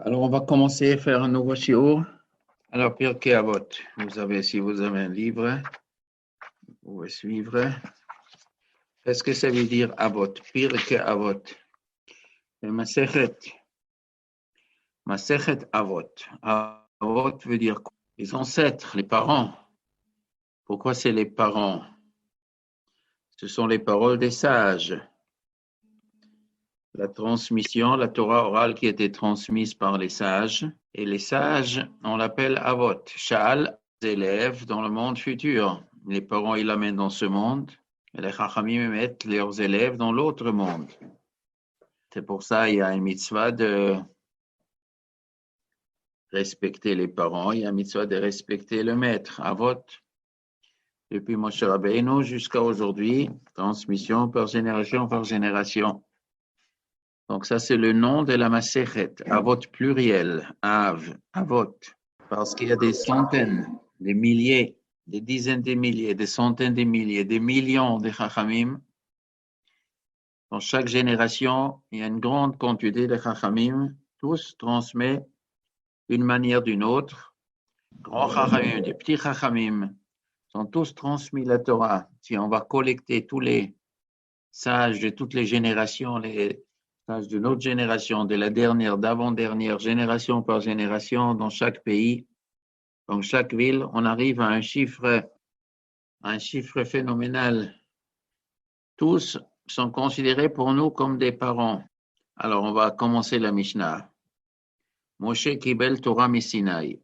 Alors, on va commencer à faire un nouveau shiur. Alors, Pirkei Avot, si vous avez un livre, vous pouvez suivre. Qu'est-ce que ça veut dire Avot? Pirkei Avot. Masechet Avot. Avot veut dire quoi? Les ancêtres, les parents. Pourquoi c'est les parents? Ce sont les paroles des sages. La transmission, la Torah orale qui a été transmise par les sages. Et les sages, on l'appelle Avot. Sha'al, élèves dans le monde futur. Les parents, ils l'amènent dans ce monde. Et les Chachamim mettent leurs élèves dans l'autre monde. C'est pour ça qu'il y a une mitzvah de respecter les parents. Il y a une mitzvah de respecter le maître, Avot. Depuis Moshe Rabbeinu jusqu'à aujourd'hui, transmission par génération. Donc ça, c'est le nom de la Masechet, Avot pluriel, Avot, parce qu'il y a des centaines, des milliers, des dizaines de milliers, des centaines de milliers, des millions de Chachamim. Dans chaque génération, il y a une grande quantité de Chachamim, tous transmettent d'une manière ou d'une autre. Grands Chachamim, des petits Chachamim, sont tous transmis la Torah. Si on va collecter tous les sages de toutes les générations, les sages de notre génération, de la dernière, d'avant-dernière, génération par génération, dans chaque pays, dans chaque ville, on arrive à un chiffre phénoménal. Tous sont considérés pour nous comme des parents. Alors, on va commencer la Mishnah. Moshe Kibel Torah Misinaï.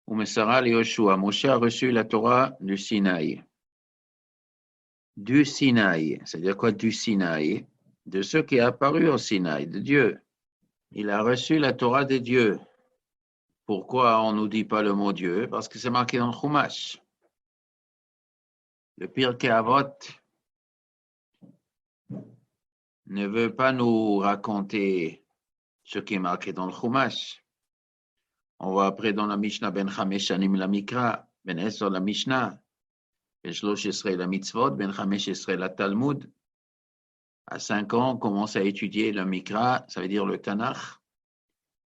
Umesara Yoshua. Moshe a reçu la Torah du Sinaï. Du Sinaï. C'est-à-dire quoi du Sinaï? De ce qui est apparu au Sinaï, de Dieu. Il a reçu la Torah de Dieu. Pourquoi on ne nous dit pas le mot Dieu? Parce que c'est marqué dans le Chumash. Le Pirkei Avot ne veut pas nous raconter ce qui est marqué dans le Chumash. On va après dans la Mishnah, Ben Chamesh Shanim la Mikra, Ben Esor la Mishnah, Ben Shlosh Esrei la Mitzvot, Ben Chamesh Esrei la Talmud. À 5 ans, on commence à étudier le Mikra, ça veut dire le Tanakh.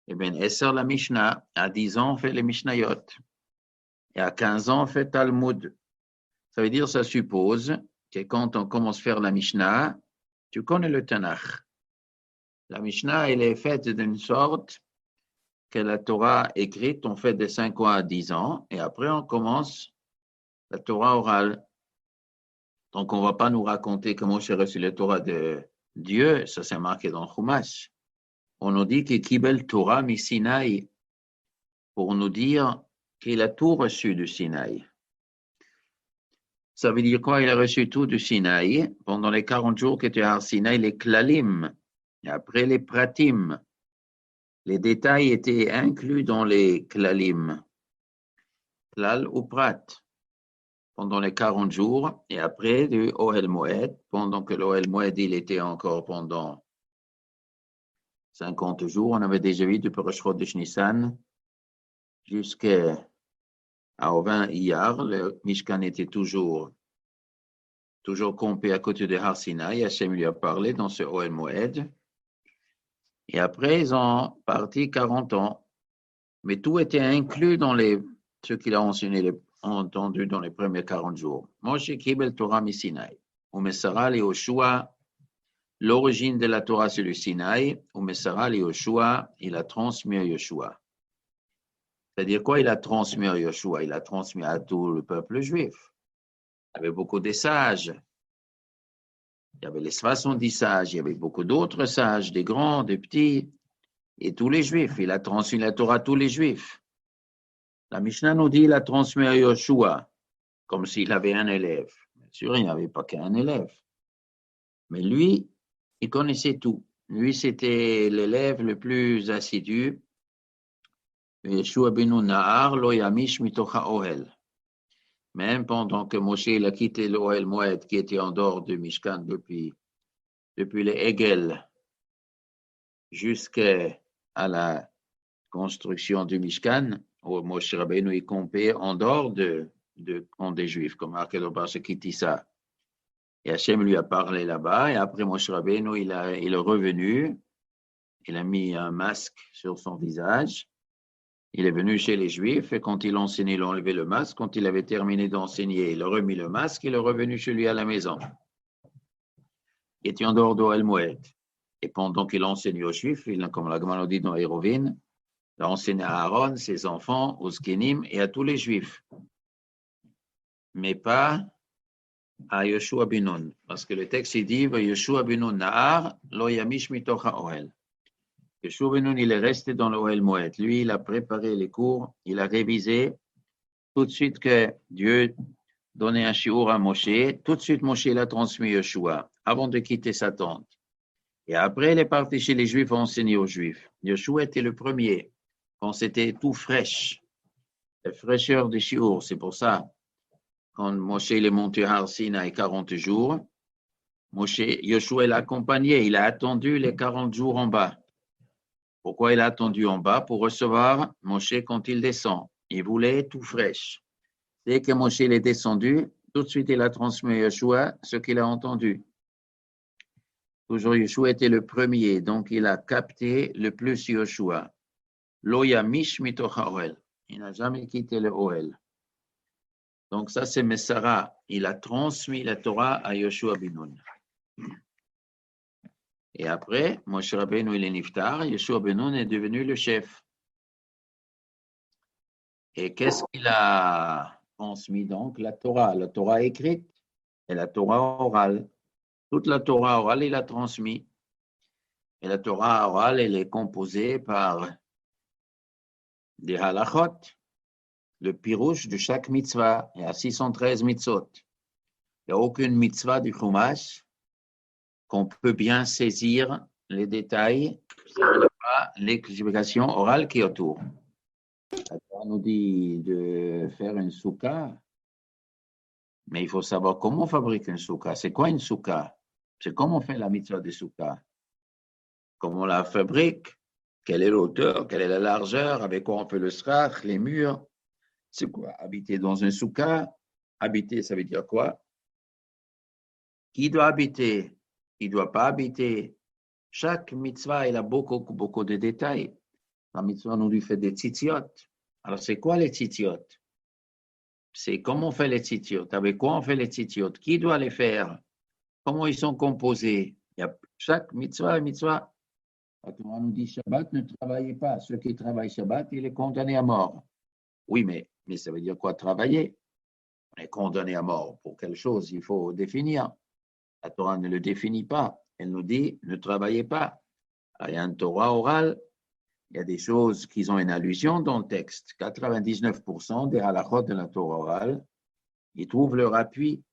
Et Ben Esor la Mishnah, à 10 ans, on fait les Mishnayot. Et à 15 ans, on fait Talmud. Ça veut dire, ça suppose que quand on commence à faire la Mishnah, tu connais le Tanakh. La Mishnah, elle est faite d'une sorte que la Torah écrite, on fait de 5 ans à 10 ans, et après on commence la Torah orale. Donc on ne va pas nous raconter comment j'ai reçu la Torah de Dieu, ça c'est marqué dans le Chumash. On nous dit que Kibel Torah mi Sinaï, pour nous dire qu'il a tout reçu du Sinaï. Ça veut dire quoi? Il a reçu tout du Sinaï. Pendant les 40 jours que tu as à Sinaï, les Klalim, et après les Pratim. Les détails étaient inclus dans les Klalim. Klal ou Prat. Pendant les 40 jours, et après du Ohel Moed, pendant que l'Ohel Moed, il était encore pendant 50 jours, on avait déjà vu depuis Rosh Chodesh Nissan jusqu'à Ovin Iyar, le Mishkan était toujours campé à côté de Har Sinaï. Hachem lui a parlé dans ce Ohel Moed. Et après, ils ont parti 40 ans. Mais tout était inclus dans ce qu'il a entendu dans les premiers 40 jours. Moshe Kibel Torah mi Sinaï. Umesara le Yoshua, l'origine de la Torah c'est le Sinaï. Umesara le Yoshua, il a transmis à Yoshua. C'est-à-dire quoi? Il a transmis à Yoshua? Il a transmis à tout le peuple juif. Il y avait beaucoup de sages. Il y avait les 70 sages. Il y avait beaucoup d'autres sages, des grands, des petits. Et tous les juifs. Il a transmis la Torah à tous les juifs. La Mishnah nous dit qu'il a transmis à Yoshua, comme s'il avait un élève. Bien sûr, il n'y avait pas qu'un élève. Mais lui, il connaissait tout. Lui, c'était l'élève le plus assidu. Yeshua benu Nahar lo yamish mitocha ohel. Même pendant que Moshe a quitté l'Ohel Moed, qui était en dehors du Mishkan depuis les Hegel jusqu'à la construction du Mishkan, où Moshe Rabbeinu est campé en dehors des Juifs, comme marqué dans Parashat Kitissa. Et Hachem lui a parlé là-bas, et après Moshe Rabbeinu, il est revenu, il a mis un masque sur son visage. Il est venu chez les Juifs et quand il enseignait, il a enlevé le masque. Quand il avait terminé d'enseigner, il a remis le masque. Il est revenu chez lui à la maison. Il était en dehors d'Ohel Moed. Et pendant qu'il enseignait aux Juifs, comme la Gemara dit dans Hérovine, il a enseigné à Aaron, ses enfants, aux Skenim et à tous les Juifs. Mais pas à Yoshua ben Nun. Parce que le texte il dit Yoshua ben Nun Nahar lo yamish mitoch ha'ohel. Yoshua ben Nun, il est resté dans l'Ohel Moed. Lui, il a préparé les cours, il a révisé. Tout de suite que Dieu donnait un shiur à Moshe, tout de suite Moshe l'a transmis Yoshua, avant de quitter sa tente. Et après, il est parti chez les Juifs à enseigner aux Juifs. Yoshua était le premier, quand c'était tout fraîche, la fraîcheur des shiur. C'est pour ça, quand Moshe est monté à Har Sinaï 40 jours, Yoshua l'a accompagné, il a attendu les 40 jours en bas. Pourquoi il a attendu en bas? Pour recevoir Moshe quand il descend. Il voulait tout fraîche. Dès que Moshe est descendu, tout de suite il a transmis à Yoshua ce qu'il a entendu. Toujours Yoshua était le premier, donc il a capté le plus Yoshua. Lo yamish mitoch ha'ohel. Il n'a jamais quitté le Ohel. Donc ça c'est Messara. Il a transmis la Torah à Yoshua ben Nun. Et après, Moshe Rabbeinu il est niftar, Yoshua ben Nun est devenu le chef. Et qu'est-ce qu'il a transmis donc? La Torah écrite et la Torah orale. Toute la Torah orale, il a transmis. Et la Torah orale, elle est composée par des halachot, le pirouche de chaque mitzvah. Il y a 613 mitzvot. Il n'y a aucune mitzvah du Chumash qu'on peut bien saisir les détails si on n'a pas l'explication orale qui est autour. La Torah nous dit de faire une soukha, mais il faut savoir comment on fabrique une soukha. C'est quoi une soukha? C'est comment on fait la mitzvah de soukha. Comment on la fabrique, quelle est l'auteur, quelle est la largeur, avec quoi on fait le srach, les murs. C'est quoi? Habiter dans un soukha. Habiter, ça veut dire quoi? Qui doit habiter? Qui ne doit pas habiter? Chaque mitzvah, il a beaucoup de détails. La mitzvah nous lui fait des tzitziot. Alors, c'est quoi les tzitziot? C'est comment on fait les tzitziot? Avec quoi on fait les tzitziot? Qui doit les faire? Comment ils sont composés? Il y a chaque mitzvah. La Torah nous dit Shabbat, ne travaillez pas. Ceux qui travaillent Shabbat, il est condamné à mort. Oui, mais ça veut dire quoi travailler? On est condamné à mort. Pour quelle chose il faut définir? La Torah ne le définit pas. Elle nous dit ne travaillez pas. Alors, il y a une Torah orale. Il y a des choses qui ont une allusion dans le texte. 99% des halachot de la Torah orale, ils trouvent leur appui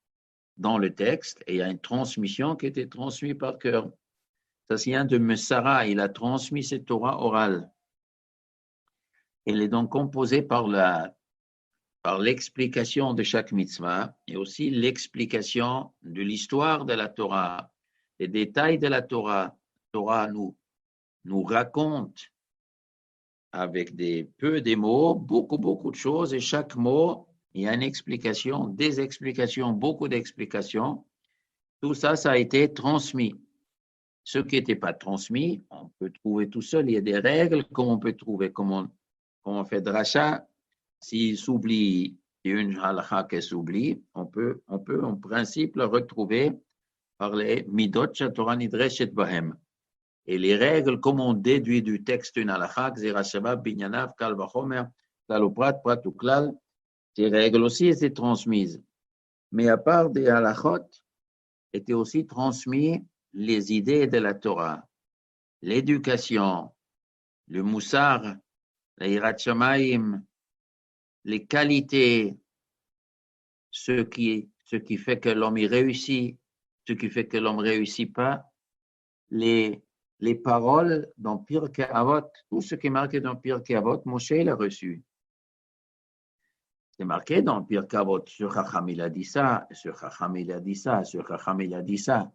dans le texte et il y a une transmission qui a été transmise par cœur. Ça vient de Messara, il a transmis cette Torah orale. Elle est donc composée par l'explication de chaque mitzvah et aussi l'explication de l'histoire de la Torah, les détails de la Torah. La Torah nous raconte avec des mots, beaucoup de choses, et chaque mot, il y a une explication, des explications, beaucoup d'explications. Tout ça, ça a été transmis. Ce qui n'était pas transmis, on peut trouver tout seul. Il y a des règles qu'on peut trouver, comment on fait dracha. S'il s'oublie une halakha qui s'oublie, on peut en principe la retrouver par les midot Torah nidreshet bahem. Et les règles, comme on déduit du texte une halakha, Gzera Shabbat, Binyanav, Kal Vachomer, Klal ou Prat, Prat ou Klal, ces règles aussi étaient transmises. Mais à part des halakhot, étaient aussi transmis les idées de la Torah, l'éducation, le moussar, la hirat shamayim, les qualités, ce qui fait que l'homme y réussit, ce qui fait que l'homme ne réussit pas, les paroles dans Pirkei Avot, tout ce qui est marqué dans Pirkei Avot, Moshe l'a reçu. C'est marqué dans Pirkei Avot, sur Chacham il a dit ça, sur Chacham il a dit ça, sur Chacham il a dit ça.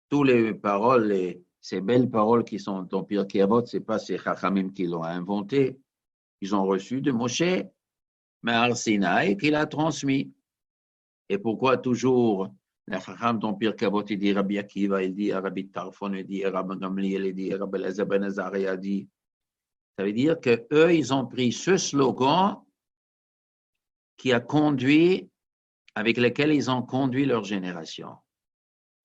Toutes les paroles, ces belles paroles qui sont dans Pirkei Avot, ce n'est pas ces Chachamim qui l'ont inventé, ils ont reçu de Moshe, mais Har Sinaï qui l'a transmis. Et pourquoi toujours Les Chacham dans Pirkei Avot, il dit Rabbi Akiva, il dit Rabbi Tarfon, il dit Rabbi Gamliel, il dit Rabbi Elazar ben Azariah, dit. Ça veut dire qu'eux, ils ont pris ce slogan qui a conduit, avec lequel ils ont conduit leur génération.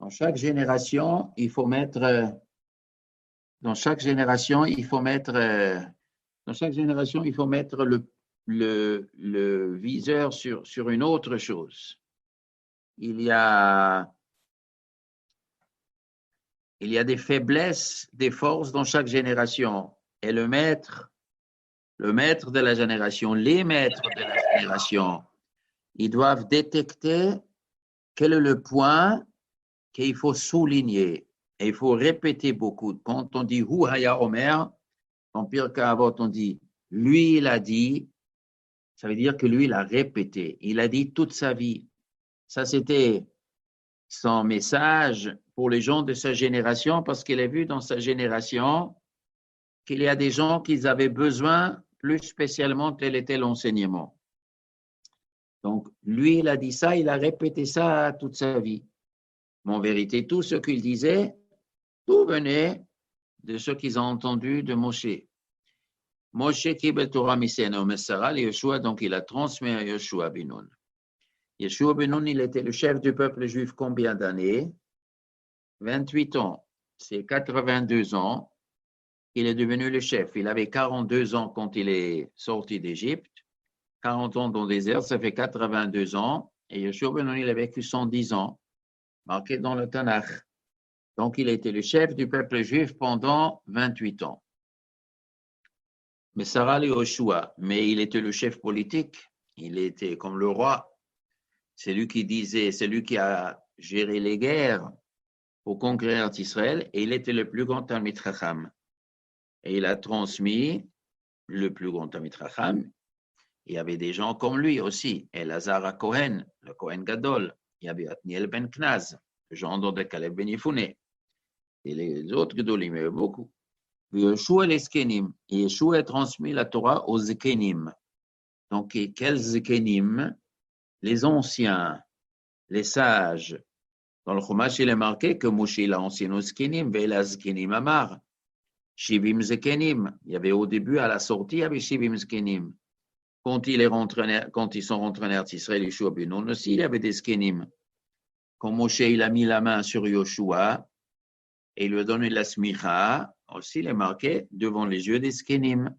Dans chaque génération, il faut mettre, dans chaque génération, il faut mettre le viseur sur une autre chose. Il y a des faiblesses, des forces dans chaque génération. Et le maître de la génération, les maîtres de la génération, ils doivent détecter quel est le point qu'il faut souligner. Et il faut répéter beaucoup. Quand on dit Hu Haya Omer, dans Pirkei Avot, on dit lui, il a dit, ça veut dire que lui, il a répété. Il a dit toute sa vie. Ça, c'était son message pour les gens de sa génération, parce qu'il a vu dans sa génération qu'il y a des gens qui avaient besoin plus spécialement tel et tel enseignement. Donc, lui, il a dit ça, il a répété ça toute sa vie. Mais en vérité, tout ce qu'il disait, tout venait de ce qu'ils ont entendu de Moshe. Moshe Kibel Torah Misena Messara, Yeshua, donc il a transmis à Yeshua ben Nun. Yeshua ben Nun, il était le chef du peuple juif combien d'années? 28 ans. C'est 82 ans. Il est devenu le chef. Il avait 42 ans quand il est sorti d'Égypte. 40 ans dans le désert, ça fait 82 ans. Et Yeshua ben Nun, il a vécu 110 ans, marqué dans le Tanakh. Donc, il était le chef du peuple juif pendant 28 ans. Mais Sarah le Yoshua, mais il était le chef politique. Il était comme le roi. C'est lui qui disait, c'est lui qui a géré les guerres pour conquérir Israël. Et il était le plus grand Talmid Chacham. Et il a transmis le plus grand Talmid Chacham. Il y avait des gens comme lui aussi. Elazar à Cohen, le Cohen Gadol. Il y avait Othniel ben Knaz, le gendre de Caleb ben Yefouné. Et les autres Gedolim, il y avait beaucoup. Yeshua les Zkenim. Yeshua a transmis la Torah aux Zkenim. Donc, quels Zkenim? Les anciens, les sages. Dans le Chumash, il est marqué que Moshe l'a enseigné aux Zkenim, Ve'ela Zkenim Amar. Shivim Zkenim. Il y avait au début, à la sortie, il y avait Shivim Zkenim. Quand ils sont rentrés en Israël, Yeshua ben Nun aussi, il y avait des Zkenim. Quand Moshe il a mis la main sur Yoshua et il lui a donné la smicha, aussi il est marqué devant les yeux des Zkenim.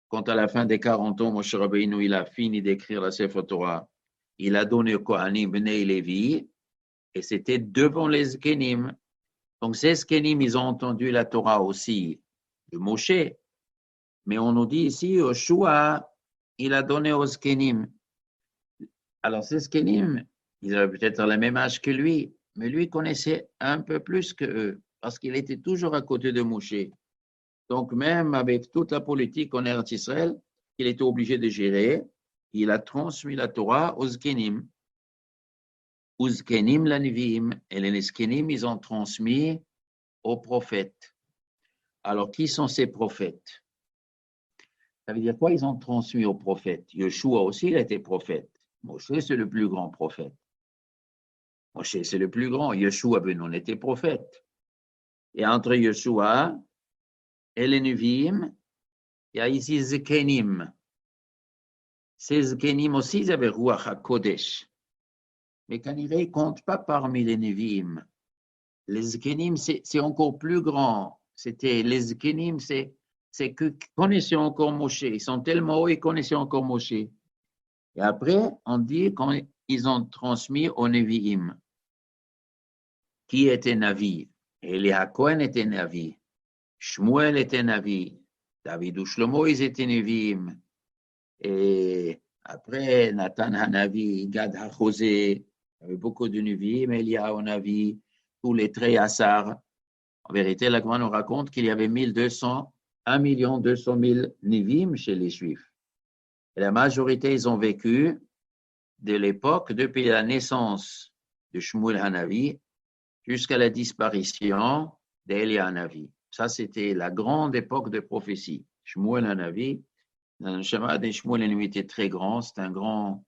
Quand à la fin des 40 ans, Moshe Rabbeinu il a fini d'écrire la Sefer Torah, il a donné au Kohanim Bnei Levi et c'était devant les Zkenim. Donc ces Zkenim, ils ont entendu la Torah aussi de Moshe, mais on nous dit ici, Yoshua, il a donné aux Zkenim. Alors ces Zkenim, ils avaient peut-être le même âge que lui, mais lui connaissait un peu plus qu'eux, parce qu'il était toujours à côté de Moshe. Donc même avec toute la politique en Eretz Israël, qu'il était obligé de gérer, il a transmis la Torah aux Zkenim. Aux Zkenim la Nevi'im, et les Zkenim, ils ont transmis aux prophètes. Alors qui sont ces prophètes? Ça veut dire quoi? Ils ont transmis aux prophètes. Yeshua aussi, il était prophète. Moshe, c'est le plus grand prophète. Moshe, c'est le plus grand. Yeshua ben Nun était prophète. Et entre Yeshua et les Nevi'im, il y a ici Zkenim. Ces Zkenim aussi, ils avaient Ruach HaKodesh. Mais Kaniré ne compte pas parmi les Nevi'im. Les Zkenim, c'est encore plus grand. Les Zkenim, c'est que connaissaient encore Moshe. Ils sont tellement hauts, ils connaissaient encore Moshe. Et après, on dit qu'ils ont transmis aux Nevi'im. Qui était Navi? Elia Cohen était Navi. Shmuel était Navi. David ou Shlomo, ils étaient Nevi'im. Et après, Nathan Hanavi, Gad HaChosé, il y avait beaucoup de Nevi'im, Elia Navi, tous les Tréassar. En vérité, la Gemara nous raconte qu'il y avait 1 200 000 Nevi'im chez les Juifs. Et la majorité, ils ont vécu de l'époque, depuis la naissance de Shmuel Hanavi, jusqu'à la disparition d'Elia Hanavi. Ça, c'était la grande époque de prophétie. Shmuel Hanavi, le Shema de Shmuel Hanavi était très grand, c'est un grand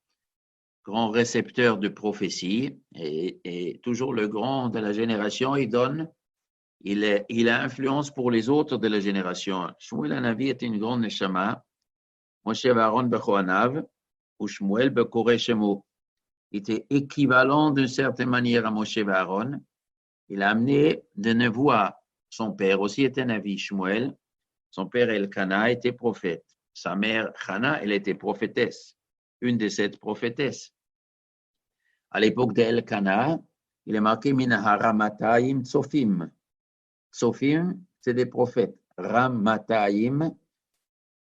grand récepteur de prophéties, et toujours le grand de la génération, il a influence pour les autres de la génération. Shmuel Hanavi était une grande neshama, Moshe Aaron Bechoanav, ou Shmuel Bekore Shemu. Il était équivalent d'une certaine manière à Moshe Aaron. Il a amené de Nevoa. Son père aussi était Navi, Shmuel. Son père Elkana était prophète. Sa mère Chana, elle était prophétesse, une de ces prophétesses. À l'époque d'Elkana, il est marqué Minahara Mataim Tsofim. Tsofim, c'est des prophètes. Ram Mataim,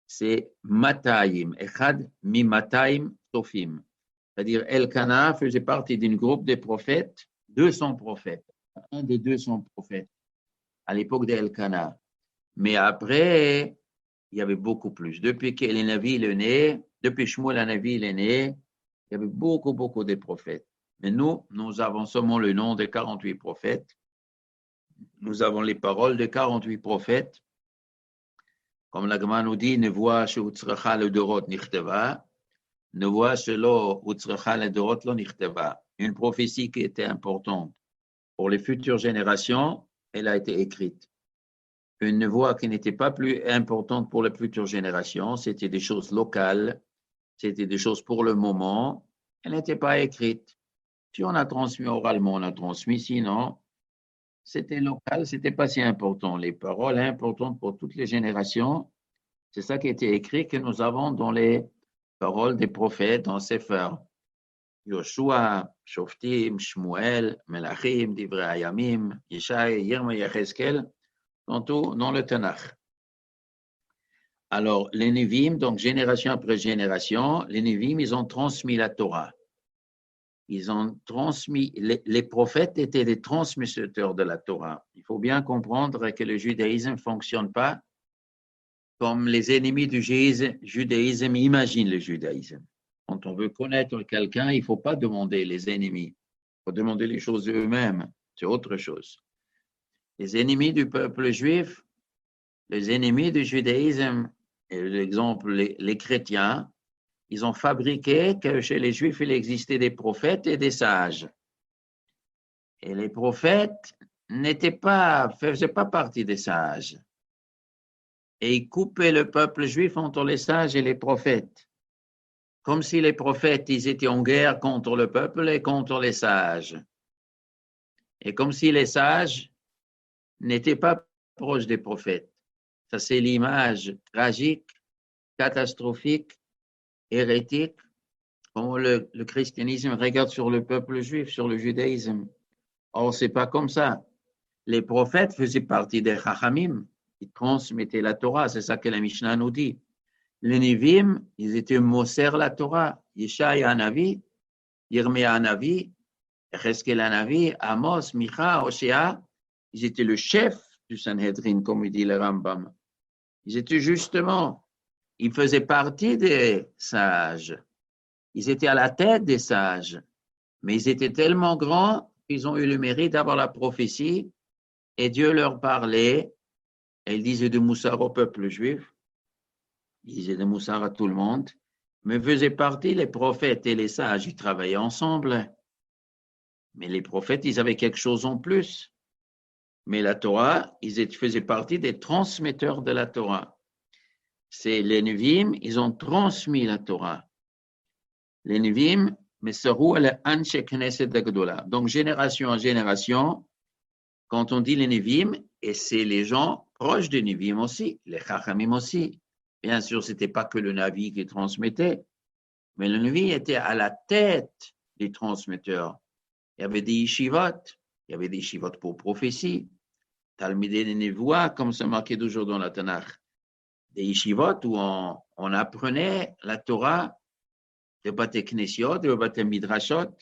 c'est Mataim. Echad mi Mataim Tsofim. C'est-à-dire, Elkana faisait partie d'un groupe de prophètes, 200 prophètes. Un des 200 prophètes à l'époque d'Elkana. Mais après, il y avait beaucoup plus. Depuis qu'Elinavi est né, depuis Shmuel Hanavi est né, il y avait beaucoup de prophètes. Mais nous avons seulement le nom de 48 prophètes. Nous avons les paroles de 48 prophètes. Comme la Gemara nous dit, Nevoa she'utzracha ledorot nichteva, Nevoa shelo utzracha ledorot lo nichteva. Une prophétie qui était importante pour les futures générations, elle a été écrite. Une voix qui n'était pas plus importante pour les futures générations, c'était des choses locales, c'était des choses pour le moment, elle n'était pas écrite. Si on a transmis oralement, on a transmis, sinon, c'était local, c'était pas si important. Les paroles importantes pour toutes les générations, c'est ça qui était écrit que nous avons dans les paroles des prophètes, dans Sefer. Yoshua, Shoftim, Shmuel, Melachim, Divrei Hayamim, Yeshai, Yirmiyah, Yechezkel, dans le Tanakh. Alors, les Nevi'im, donc génération après génération, les Nevi'im, ils ont transmis la Torah. Ils ont transmis, les prophètes étaient des transmetteurs de la Torah. Il faut bien comprendre que le judaïsme ne fonctionne pas comme les ennemis du judaïsme imaginent le judaïsme. Quand on veut connaître quelqu'un, il ne faut pas demander les ennemis. Il faut demander les choses eux-mêmes. C'est autre chose. Les ennemis du peuple juif, les ennemis du judaïsme, l'exemple, les chrétiens, ils ont fabriqué que chez les juifs, il existait des prophètes et des sages. Et les prophètes faisaient pas partie des sages. Et ils coupaient le peuple juif entre les sages et les prophètes. Comme si les prophètes, ils étaient en guerre contre le peuple et contre les sages. Et comme si les sages n'étaient pas proches des prophètes. Ça, c'est l'image tragique, catastrophique, hérétique, comment le christianisme regarde sur le peuple juif, sur le judaïsme. Or, c'est pas comme ça. Les prophètes faisaient partie des Chachamim, ils transmettaient la Torah, c'est ça que la Mishnah nous dit. Les Nevi'im, ils étaient Moser la Torah. Yeshai Hanavi, Yirmiyah Hanavi, Yechezkel Hanavi, Amos, Micha, Oshéa, ils étaient le chef du Sanhedrin, comme il dit le Rambam. Ils étaient justement, ils faisaient partie des sages. Ils étaient à la tête des sages. Mais ils étaient tellement grands qu'ils ont eu le mérite d'avoir la prophétie et Dieu leur parlait et il disait de Moussar au peuple juif. Il disait de Moussar à tout le monde. Mais faisaient partie les prophètes et les sages. Ils travaillaient ensemble. Mais les prophètes, ils avaient quelque chose en plus. Mais la Torah, ils faisaient partie des transmetteurs de la Torah. C'est les Nevi'im, ils ont transmis la Torah. Les Nevi'im, mais serou al anshe knesset agdola. Donc, génération en génération, quand on dit les Nevi'im, et c'est les gens proches des Nevi'im aussi, les Chachamim aussi. Bien sûr, ce n'était pas que le Navi qui transmettait, mais le Navi était à la tête des transmetteurs. Il y avait des yeshivot, il y avait des yeshivot pour prophétie, Talmidei Nevoa, comme c'est marqué toujours dans la Tanakh. Des yeshivot où on apprenait la Torah, de Bate Knesiot, de Bate Midrashot.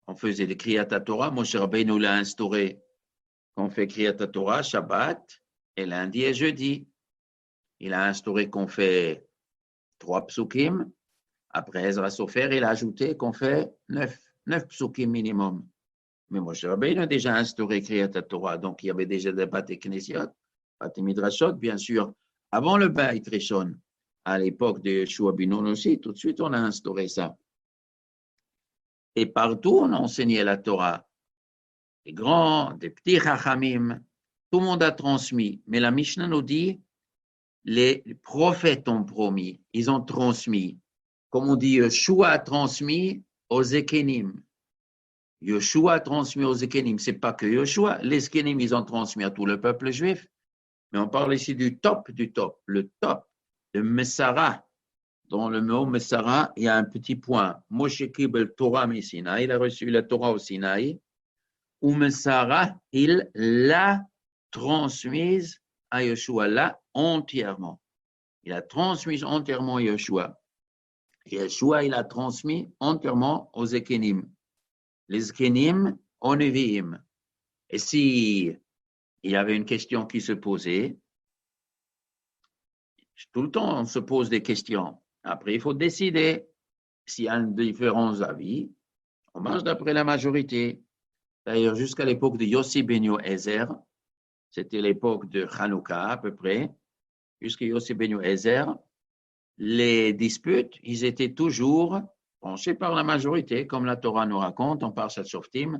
On faisait des Kriyat Torah. Moshe Rabbeinu l'a instauré. On fait Kriyat Torah, Shabbat, et lundi et jeudi. Il a instauré qu'on fait 3 psukim. Après Ezra Sofer, il a ajouté qu'on fait 9 psukim minimum. Mais Moshe Rabbeinu a déjà instauré Kriyat Torah. Donc, il y avait déjà des Bate Knesiot, Bate Midrashot, bien sûr. Avant le Beit Rishon, à l'époque de Yeshua ben Nun aussi, tout de suite, on a instauré ça. Et partout, on enseignait la Torah. Des grands, des petits chachamim, tout le monde a transmis. Mais la Mishnah nous dit, les prophètes ont promis, ils ont transmis. Comme on dit, Yeshua a transmis aux Ekenim. Yeshua a transmis aux Ekenim. Ce n'est pas que Yeshua. Les Ekenim, ils ont transmis à tout le peuple juif. Mais on parle ici du top, le top, le Messara. Dans le mot Messara, il y a un petit point. Moshe Kibel Torah Sinaï, il a reçu la Torah au Sinaï. Ou Messara, il l'a transmise à Yeshua, là, entièrement. Il a transmis entièrement à Yeshua. Et Yeshua, il a transmis entièrement aux Ekenim. Les Ekenim, aux Nevi'im. Et si il y avait une question qui se posait, tout le temps, on se pose des questions. Après, il faut décider. S'il y a différents avis, on marche d'après la majorité. D'ailleurs, jusqu'à l'époque de Yossi ben Yoézer, c'était l'époque de Hanouka à peu près, jusqu'à Yossi ben Yoézer, les disputes, ils étaient toujours tranchés par la majorité, comme la Torah nous raconte, on parle de Shoftim,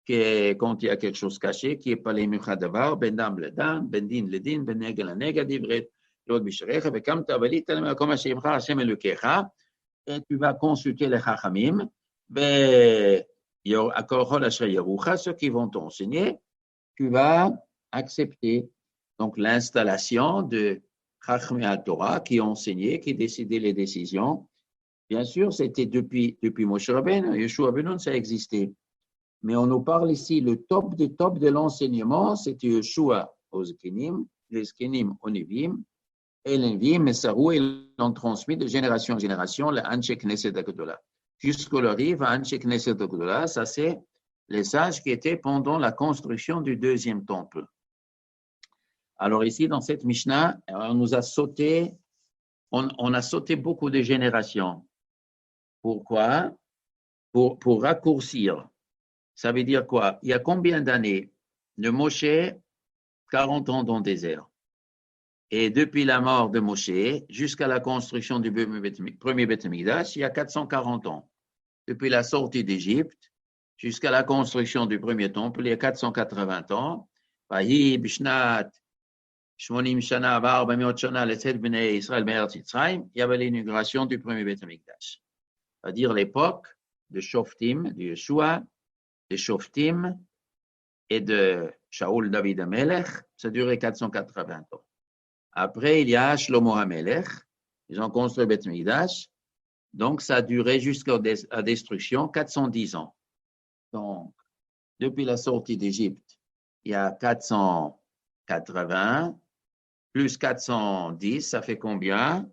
que quand il y a quelque chose caché, qui est pas les Mukhadavar, ben dam le dan, ben din le din, ben nega la nega, divret, l'autre bisharecha, bekam tavalit, comme Hashemcha, Hashem Elokecha, et tu vas consulter les Chachamim, ben, ceux qui vont t'enseigner, tu vas accepter. Donc, l'installation de Chachmei HaTorah qui enseignaient, qui décidaient les décisions. Bien sûr, c'était depuis Moshe Rabbeinu, Yeshua ben Nun, ça existait. Mais on nous parle ici, le top de l'enseignement, c'était Yeshua aux Zkenim, les Zkenim aux Nevi'im, et les Nevi'im, Messarou, ils l'ont transmis de génération en génération, le Anshe Knesset HaGedolah. Jusqu'au arrive à Anshe Knesset HaGedolah, ça c'est les sages qui étaient pendant la construction du deuxième temple. Alors ici, dans cette Mishnah, on nous a sauté, on a sauté beaucoup de générations. Pourquoi? Pour raccourcir. Ça veut dire quoi? Il y a combien d'années? Le Moshe, 40 ans dans le désert. Et depuis la mort de Moshe jusqu'à la construction du premier Beth Amikdash, il y a 440 ans. Depuis la sortie d'Égypte jusqu'à la construction du premier temple, il y a 480 ans. Il y avait l'inauguration du premier Beth Amikdash. C'est-à-dire l'époque de Shoftim, de Yeshua, de Shoftim et de Shaoul David Amelech, ça a duré 480 ans. Après, il y a Shlomo HaMelech, ils ont construit Beth Mikdash, donc ça a duré jusqu'à la destruction 410 ans. Donc, depuis la sortie d'Égypte, il y a 480, plus 410, ça fait combien?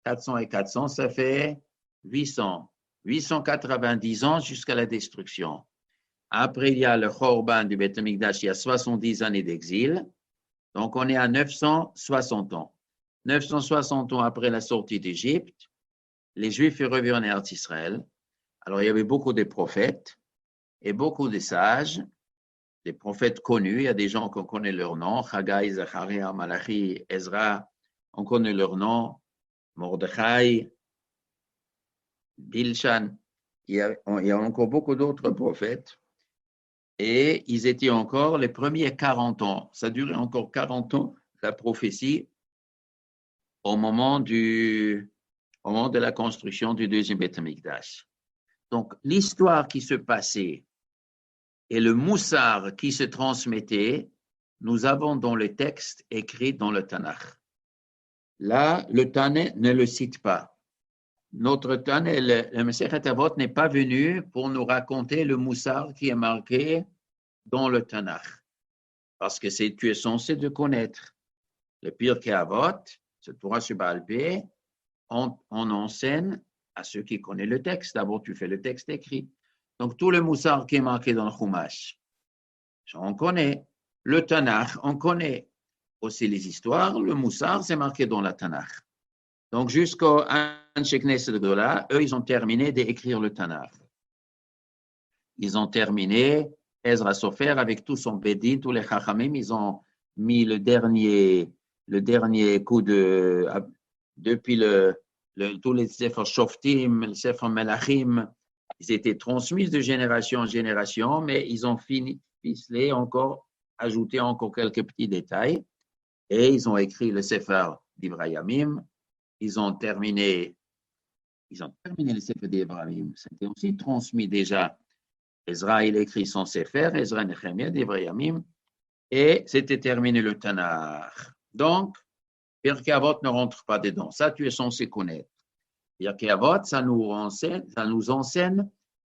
400 et 400, ça fait 800. 890 ans jusqu'à la destruction. Après, il y a le Khorban du Beth Mikdash, il y a 70 années d'exil. Donc, on est à 960 ans. 960 ans après la sortie d'Égypte, les Juifs reviennent en Eretz Israël. Alors, il y avait beaucoup de prophètes et beaucoup de sages, des prophètes connus. Il y a des gens qu'on connaît leur nom, Haggai, Zacharia, Malachi, Ezra, on connaît leur nom, Mordechai, Bilshan. Il y a encore beaucoup d'autres prophètes. Et ils étaient encore les premiers 40 ans. Ça durait encore 40 ans, la prophétie, au moment de la construction du deuxième Beth Amikdash. Donc, l'histoire qui se passait et le moussar qui se transmettait, nous avons dans le texte écrit dans le Tanakh. Là, le Tanakh ne le cite pas. Notre Tanakh, le Masechet Avot n'est pas venu pour nous raconter le moussar qui est marqué dans le Tanakh. Parce que tu es censé de connaître. Le Pirkei Avot, ce Torah Sheba'al Peh, on enseigne à ceux qui connaissent le texte. D'abord, tu fais le texte écrit. Donc, tout le moussar qui est marqué dans le Chumash, on connaît. Le Tanakh, on connaît aussi les histoires. Le moussar, c'est marqué dans la Tanakh. Donc, jusqu'au Anshe Knesset HaGedolah, eux, ils ont terminé d'écrire le Tanakh. Ils ont terminé Ezra Sofer avec tout son Bédin, tous les Chachamim, ils ont mis le dernier coup depuis tous les Sefer Shoftim, le Sefer Melachim, Ils étaient transmis de génération en génération, mais ils ont ficelé encore, ajouté encore quelques petits détails. Et ils ont écrit le Sefer d'Ibrahim. Ils ont terminé le Sefer d'Ibrahim. C'était aussi transmis déjà. Ezra, il écrit son Sefer, Ezra Nehemiah d'Ibrahim. Et c'était terminé le Tanakh. Donc, Pirkei Avot ne rentre pas dedans. Ça, tu es censé connaître. Pirkei Avot, ça nous enseigne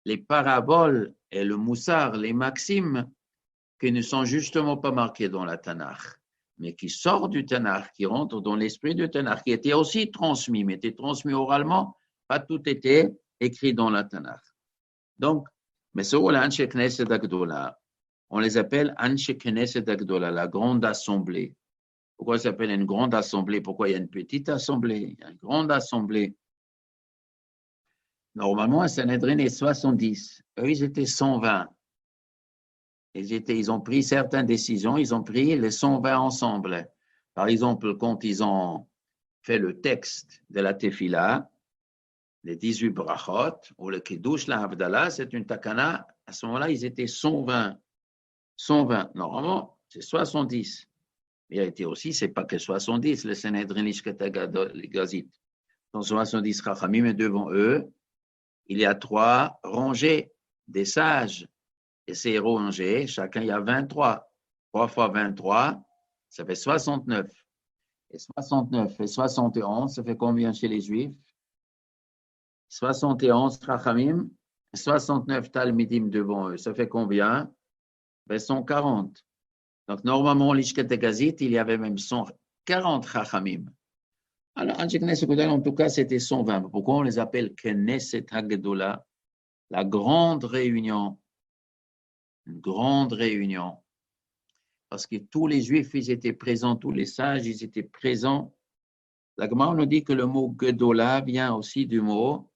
les paraboles et le moussar, les maximes qui ne sont justement pas marquées dans la Tanakh, mais qui sortent du Tanakh, qui rentrent dans l'esprit du Tanakh, qui étaient aussi transmis, mais étaient transmis oralement, pas tout était écrit dans la Tanakh. Donc, mais ce rôle Anshe Knesset Agdola, on les appelle Anshe Knesset Agdola, la grande assemblée. Pourquoi ça s'appelle une grande assemblée? Pourquoi il y a une petite assemblée? Il y a une grande assemblée. Normalement, un Sanhedrin est 70. Eux, ils étaient 120. Ils ont pris certaines décisions. Ils ont pris les 120 ensemble. Par exemple, quand ils ont fait le texte de la Tefila, les 18 brachot, ou le Kiddush, la Havdalah, c'est une takana. À ce moment-là, ils étaient 120. 120. Normalement, c'est 70. Mais il a été aussi, c'est pas que 70, le Sanhedrin les Gazit. Dans 70 Chachamim, et devant eux, il y a 3 rangées des sages. Et ces rangées, chacun, il y a 23. 3 fois 23, ça fait 69. Et 69 et 71, ça fait combien chez les Juifs? 71 Chachamim, 69 Talmidim devant eux. Ça fait combien? 140. Donc, normalement, l'Ishket Gazit, il y avait même 140 Chachamim. Alors, en tout cas, c'était 120. Pourquoi on les appelle Knesset Hagdola? La grande réunion. Une grande réunion. Parce que tous les Juifs, ils étaient présents, tous les sages, ils étaient présents. La Gemara nous dit que le mot Gedola vient aussi du mot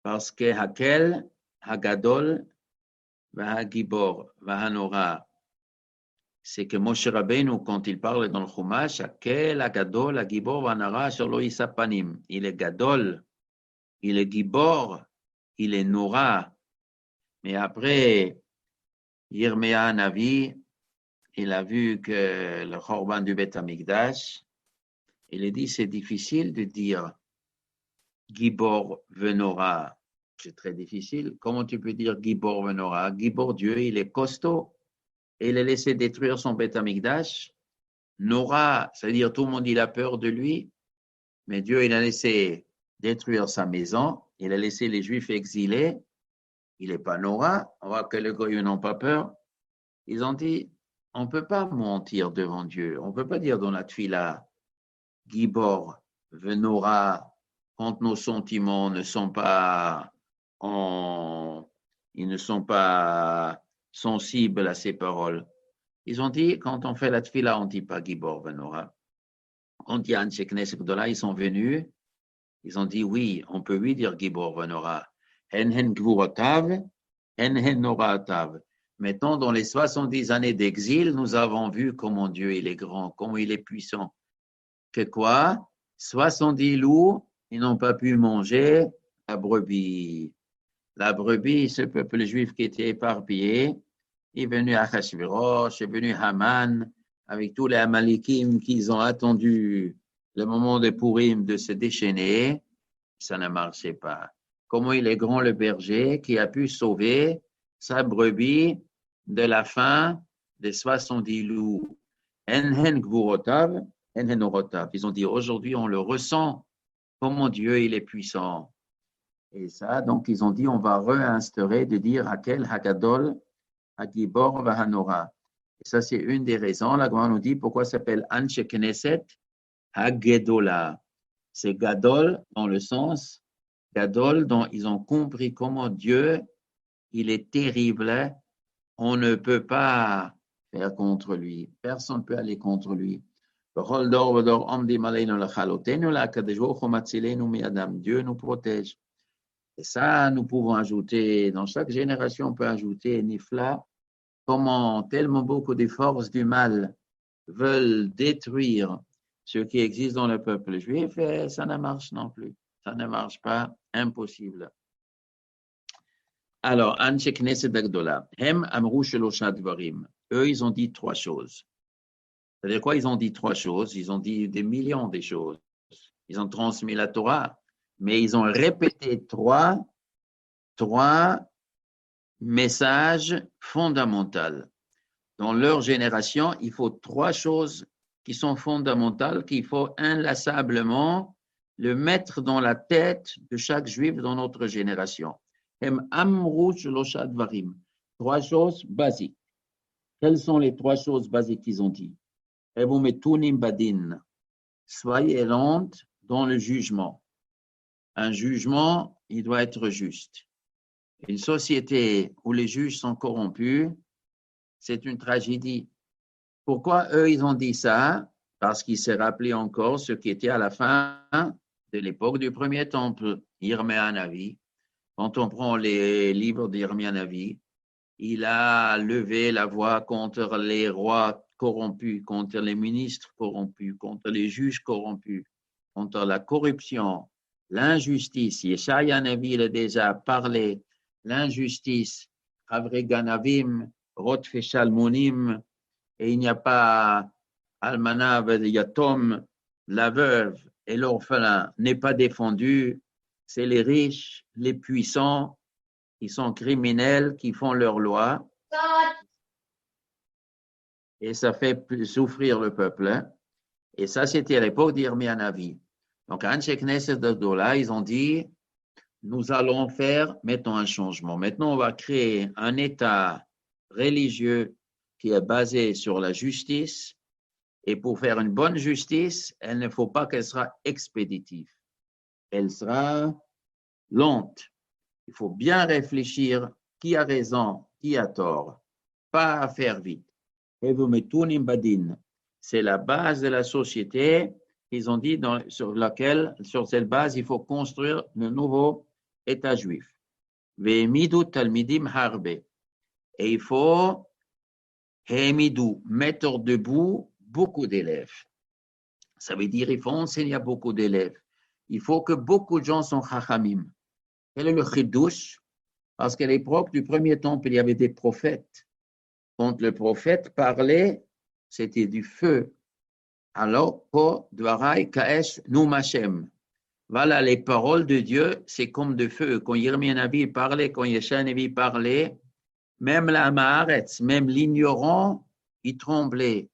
parce que Hakel, Hagadol, Vahagibor, Vahanora. C'est que Moshe Rabbeinu, quand il parle dans le Chumash, Hakel, Hagadol, Hagibor, Vahanora, sur l'Oïsapanim. Il est Gadol, il est Gibor, il est Nora. Mais après, Yirmia Navi, il a vu que le Chorban du Beth Amikdash, il a dit c'est difficile de dire Gibor Venora. C'est très difficile. Comment tu peux dire Gibor Venora? Gibor, Dieu, il est costaud. Et il a laissé détruire son Beth Amikdash. Nora, c'est-à-dire tout le monde, il a peur de lui. Mais Dieu, il a laissé détruire sa maison. Il a laissé les Juifs exilés. Il n'est pas Nora. On voit que les Goyons n'ont pas peur. Ils ont dit, on ne peut pas mentir devant Dieu. On ne peut pas dire dans la Tfila, Gibor, Venora, quand nos sentiments ne sont pas ils ne sont pas sensibles à ces paroles. Ils ont dit, quand on fait la Tfila, on ne dit pas Gibor, Venora. Quand il y a Anshe Knesset Gdola, ils sont venus, ils ont dit, oui, on peut lui dire Gibor, Venora. En Gvurotav, en Noratav. Maintenant, dans les 70 années d'exil, nous avons vu comment Dieu il est grand, comment il est puissant. Que quoi? 70 loups, ils n'ont pas pu manger la brebis. La brebis, ce peuple juif qui était éparpillé, est venu Achashverosh, est venu Haman, avec tous les Amalekim qui ont attendu le moment de Purim de se déchaîner. Ça ne marchait pas. Comment il est grand le berger qui a pu sauver sa brebis de la faim des 70 loups. Enhen Gvurotav, Enhen Orotav. Ils ont dit aujourd'hui on le ressent, comment Dieu il est puissant. Et ça, donc ils ont dit on va réinstaurer de dire Hakel, Hagadol, Hagibor, Vahanora. Et ça c'est une des raisons. La Gemara nous dit pourquoi ça s'appelle Anshe Knesset Hagedola. C'est Gadol dans le sens Gadol, dont ils ont compris comment Dieu, il est terrible. On ne peut pas faire contre lui. Personne ne peut aller contre lui. Dieu nous protège. Et ça, nous pouvons ajouter, dans chaque génération, on peut ajouter Nifla, comment tellement beaucoup de forces du mal veulent détruire ce qui existe dans le peuple juif, et ça ne marche non plus. Ça ne marche pas, impossible. Alors, Anshe Knesset Agdola, Hem Amrou Shelosha Dvarim. Eux, ils ont dit trois choses. C'est-à-dire quoi? Ils ont dit trois choses. Ils ont dit des millions de choses. Ils ont transmis la Torah, mais ils ont répété trois messages fondamentaux. Dans leur génération, il faut trois choses qui sont fondamentales, qu'il faut inlassablement le mettre dans la tête de chaque juif dans notre génération. Trois choses basiques. Quelles sont les trois choses basiques qu'ils ont dit? Soyez lente dans le jugement. Un jugement, il doit être juste. Une société où les juges sont corrompus, c'est une tragédie. Pourquoi eux, ils ont dit ça? Parce qu'il s'est rappelé encore ce qui était à la fin de l'époque du premier temple, Yirmia Navi. Quand on prend les livres d'Yirmia Navi, il a levé la voix contre les rois corrompus, contre les ministres corrompus, contre les juges corrompus, contre la corruption, l'injustice. Yeshaya Navi, il a déjà parlé, l'injustice, Havre Ganavim, Rotfe Shalmonim, et il n'y a pas Almana Yatom, la veuve et l'orphelin n'est pas défendu, c'est les riches, les puissants, qui sont criminels, qui font leurs lois, et ça fait souffrir le peuple. Hein? Et ça, c'était à l'époque d'Yirmia Navi. Donc, à Anshe Knesset Agdola, ils ont dit, nous allons mettons un changement. Maintenant, on va créer un État religieux qui est basé sur la justice. Et pour faire une bonne justice, elle ne faut pas qu'elle soit expéditive. Elle sera lente. Il faut bien réfléchir qui a raison, qui a tort. Pas faire vite. C'est la base de la société. Ils ont dit sur cette base, il faut construire le nouveau État juif. Et il faut mettre debout beaucoup d'élèves. Ça veut dire qu'il faut enseigner à beaucoup d'élèves. Il faut que beaucoup de gens sont chachamim. Quel est le chidouche? Parce qu'à l'époque du premier temple, il y avait des prophètes. Quand le prophète parlait, c'était du feu. Alors, po dvarai kaesh numashem. Voilà, les paroles de Dieu, c'est comme de feu. Quand Yirmia Navi parlait, quand Yeshaya Navi parlait, même la Maaretz, même l'ignorant, il tremblait.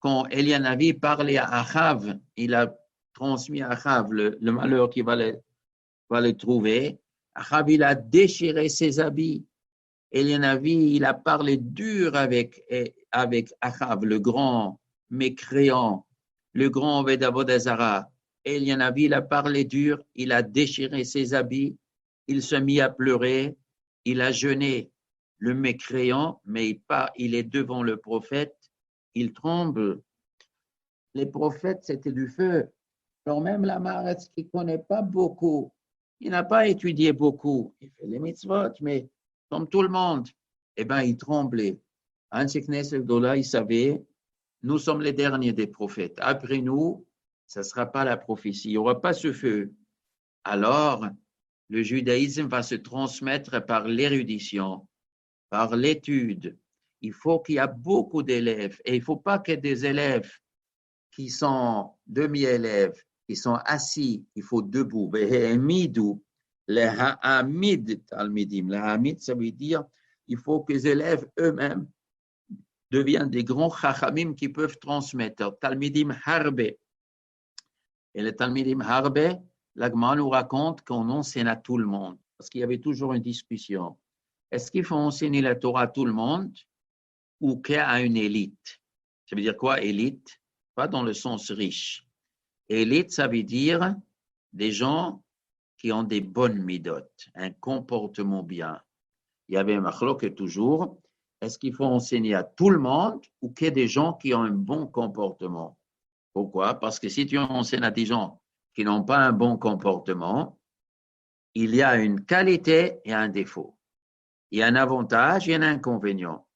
Quand Elia Navi parlait à Achav, il a transmis à Achav le malheur qu'il va le trouver. Achav, il a déchiré ses habits. Elia Navi, il a parlé dur avec Achav, le grand mécréant, le grand Vedavodazara. Elia Navi, il a parlé dur, il a déchiré ses habits, il se mit à pleurer, il a jeûné. Le mécréant, mais il est devant le prophète, il tremble. Les prophètes, c'était du feu. Alors même la Maaretz qui ne connaît pas beaucoup, il n'a pas étudié beaucoup, il fait les mitzvot, mais comme tout le monde, eh bien, il tremblait. Anshe Knesset Agdola, il savait, nous sommes les derniers des prophètes. Après nous, ça ne sera pas la prophétie, il n'y aura pas ce feu. Alors, le judaïsme va se transmettre par l'érudition, par l'étude. Il faut qu'il y ait beaucoup d'élèves et il ne faut pas qu'il y ait des élèves qui sont demi-élèves, qui sont assis, il faut debout. Les ha'amid talmidim. Les ha'amid, ça veut dire il faut que les élèves eux-mêmes deviennent des grands chachamim qui peuvent transmettre. Talmidim harbe. Et les talmidim harbe, l'Agma nous raconte qu'on enseigne à tout le monde. Parce qu'il y avait toujours une discussion. Est-ce qu'il faut enseigner la Torah à tout le monde ou qu'à une élite? Ça veut dire quoi, élite? Pas dans le sens riche. Élite, ça veut dire des gens qui ont des bonnes midotes, un comportement bien. Il y avait un machlok toujours. Est-ce qu'il faut enseigner à tout le monde ou qu'il y ait des gens qui ont un bon comportement? Pourquoi? Parce que si tu enseignes à des gens qui n'ont pas un bon comportement, il y a une qualité et un défaut. Il y a un avantage et un inconvénient.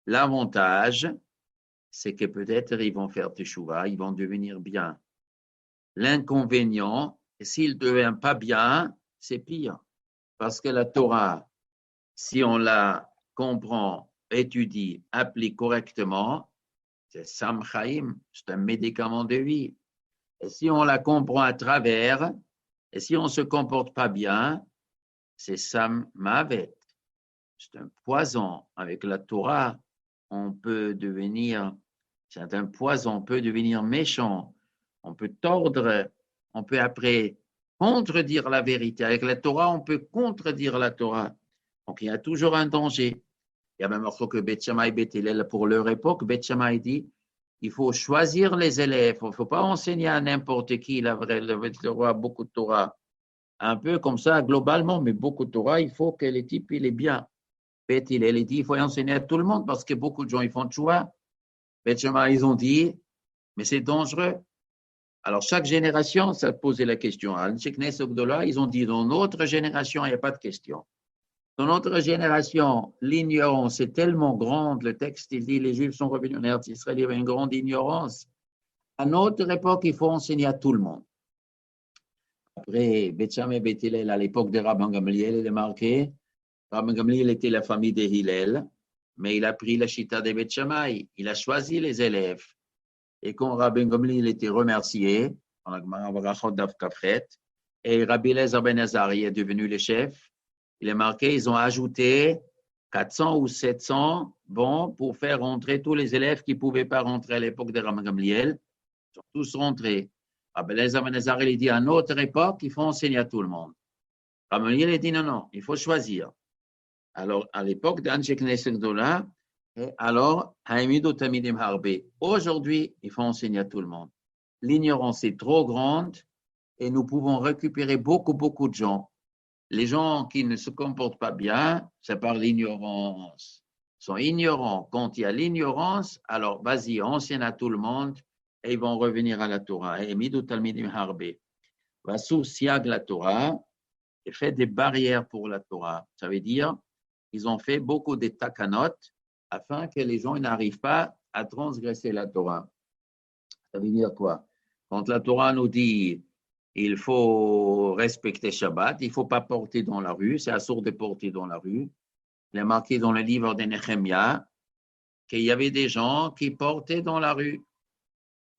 L'avantage, c'est que peut-être ils vont faire teshuva, ils vont devenir bien. L'inconvénient, s'ils ne deviennent pas bien, c'est pire. Parce que la Torah, Si on la comprend, étudie, applique correctement, c'est Sam Chaim, c'est un médicament de vie. Et si on la comprend à travers, et si on ne se comporte pas bien, c'est Sam Mavet. C'est un poison. Avec la Torah, on peut devenir, c'est un poison, on peut devenir méchant, on peut tordre, on peut après contredire la vérité. Avec la Torah, on peut contredire la Torah. Donc il y a toujours un danger. Il y a même que Beth Shammai, Beth Hillel, pour leur époque, Beth Shammai dit il faut choisir les élèves. Il ne faut pas enseigner à n'importe qui le roi beaucoup de Torah. Un peu comme ça, globalement, mais beaucoup de Torah, il faut que les types, il est bien. Beth Hillel dit il faut enseigner à tout le monde parce que beaucoup de gens ils font de choix. Beth Shammai, ils ont dit mais c'est dangereux. Alors, chaque génération, ça posait la question. À Knesset Gdola, ils ont dit dans notre génération, il n'y a pas de question. Dans notre génération, l'ignorance est tellement grande. Le texte, il dit les Juifs sont revenus en Eretz Israël, il y avait une grande ignorance. À notre époque, il faut enseigner à tout le monde. Après, Beth Shammai et Beth Hillel, à l'époque de Rabban Gamliel, il est marqué. Rabban Gamliel était la famille de Hillel, mais il a pris la chita de Beth Shammai. Il a choisi les élèves. Et quand Rabban Gamliel était remercié, et Rabbi Eliezer ben Azari est devenu le chef, il est marqué, ils ont ajouté 400 ou 700 bons pour faire rentrer tous les élèves qui ne pouvaient pas rentrer à l'époque de Rabban Gamliel. Ils sont tous rentrés. Rabbi Eliezer ben Azari dit à notre époque, il faut enseigner à tout le monde. Rabban Gamliel dit non, il faut choisir. Alors, à l'époque d'Anshek Knesset Gdola, alors, aujourd'hui, il faut enseigner à tout le monde. L'ignorance est trop grande et nous pouvons récupérer beaucoup de gens. Les gens qui ne se comportent pas bien, c'est par l'ignorance. Ils sont ignorants. Quand il y a l'ignorance, alors vas-y, enseigne à tout le monde et ils vont revenir à la Torah. Et Midou Talmidim Harbe. Vassou Siag la Torah et fait des barrières pour la Torah. Ça veut dire, ils ont fait beaucoup de takanot afin que les gens n'arrivent pas à transgresser la Torah. Ça veut dire quoi? Quand la Torah nous dit il faut respecter Shabbat, il ne faut pas porter dans la rue, c'est assourd de porter dans la rue. Il est marqué dans le livre de Nehemia qu'il y avait des gens qui portaient dans la rue.